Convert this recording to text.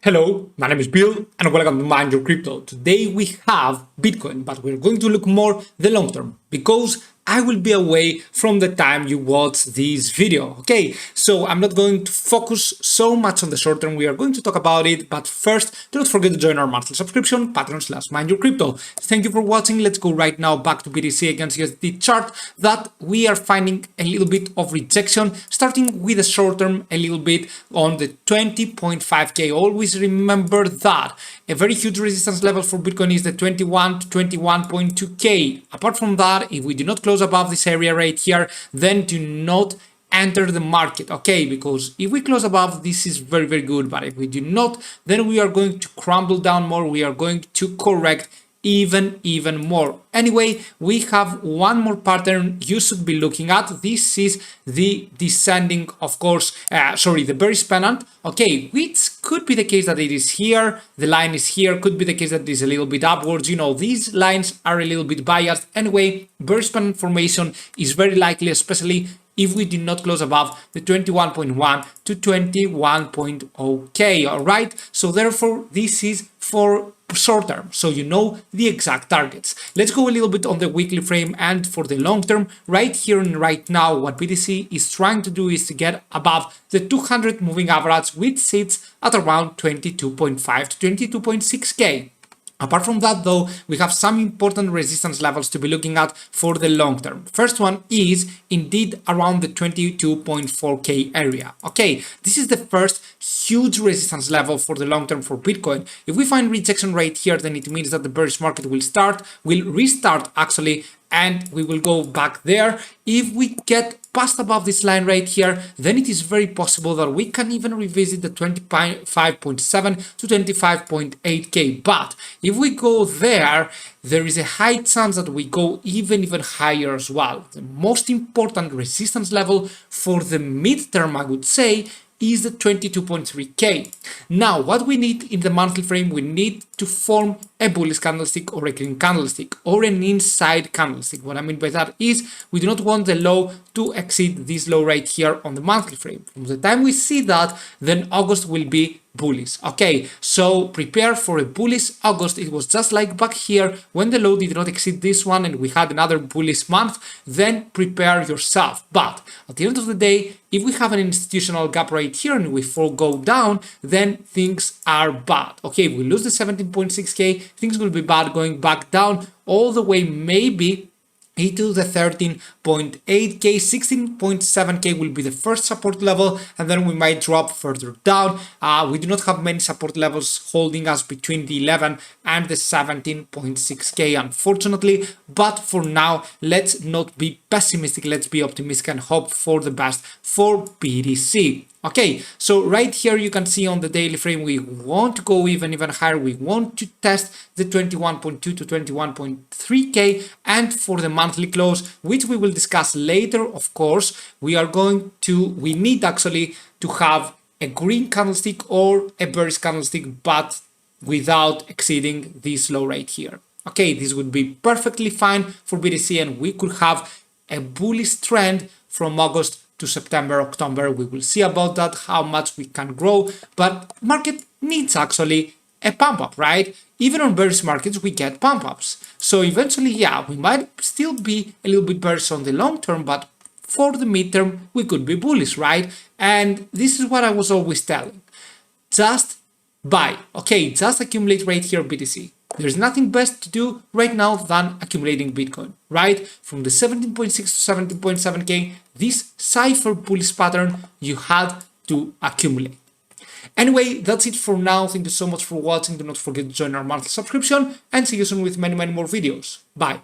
Hello, my name is Bill and welcome to Mind Your Crypto. Today we have Bitcoin, but we're going to look more the long term because I will be away from the time you watch this video. Okay, so I'm not going to focus so much on the short term. We are going to talk about it, but first, do not forget to join our monthly subscription, Patreon/Mind Your Crypto. Thank you for watching. Let's go right now back to BTC against USDT chart that we are finding a little bit of rejection, starting with the short term a little bit on the 20.5k. Always remember that a very huge resistance level for Bitcoin is the 21 to 21.2k. Apart from that, if we do not close above this area right here, then do not enter the market, okay? Because if we close above, this is very good, but if we do not, then we are going to crumble down more. We are going to correct even more. Anyway, we have one more pattern you should be looking at. This is the descending, of course, the bearish pennant, okay, which could be the case that it is here, the line is here, could be the case that it is a little bit upwards. You know, these lines are a little bit biased. Anyway, bearish pennant formation is very likely, especially if we do not close above the 21.1 to 21.0k. All right, so therefore this is for short term, so you know the exact targets. Let's go a little bit on the weekly frame and for the long term. Right here and right now, what BTC is trying to do is to get above the 200 moving average, which sits at around 22.5 to 22.6k. Apart from that, though, we have some important resistance levels to be looking at for the long term. First one is indeed around the 22.4k area. Okay, this is the first huge resistance level for the long term for Bitcoin. If we find rejection right here, then it means that the bearish market will restart actually, and we will go back there. If we get past above this line right here, then it is very possible that we can even revisit the 25.7 to 25.8k. But if we go there, there is a high chance that we go even higher as well. The most important resistance level for the midterm, I would say, is the 22.3k. Now, what we need in the monthly frame, we need to form a bullish candlestick or a green candlestick or an inside candlestick. What I mean by that is we do not want the low to exceed this low right here on the monthly frame. From the time we see that, then August will be bullish. Okay, so prepare for a bullish August. It was just like back here when the low did not exceed this one and we had another bullish month. Then prepare yourself. But at the end of the day, if we have an institutional gap right here and we go down, then things are bad. Okay, if we lose the 17.6k, things will be bad going back down all the way maybe into the 13.8k, 16.7k will be the first support level, and then we might drop further down. We do not have many support levels holding us between the 11 and the 17.6k, unfortunately. But for now, let's not be pessimistic, let's be optimistic and hope for the best for BTC. Okay, so right here you can see on the daily frame we want to go even higher. We want to test the 21.2 to 21.3k, and for the monthly close, which we will discuss later, of course, we need actually to have a green candlestick or a bearish candlestick, but without exceeding this low right here. Okay, this would be perfectly fine for BTC, and we could have a bullish trend from August to September, October. We will see about that, how much we can grow, but market needs actually a pump up, right? Even on bearish markets, we get pump ups. So eventually, yeah, we might still be a little bit bearish on the long term, but for the midterm, we could be bullish, right? And this is what I was always telling. Just buy, okay? Just accumulate right here, BTC. There's nothing best to do right now than accumulating Bitcoin, right? From the 17.6 to 17.7k, this cipher bullish pattern you had to accumulate. Anyway, that's it for now. Thank you so much for watching. Do not forget to join our monthly subscription and see you soon with many more videos. Bye.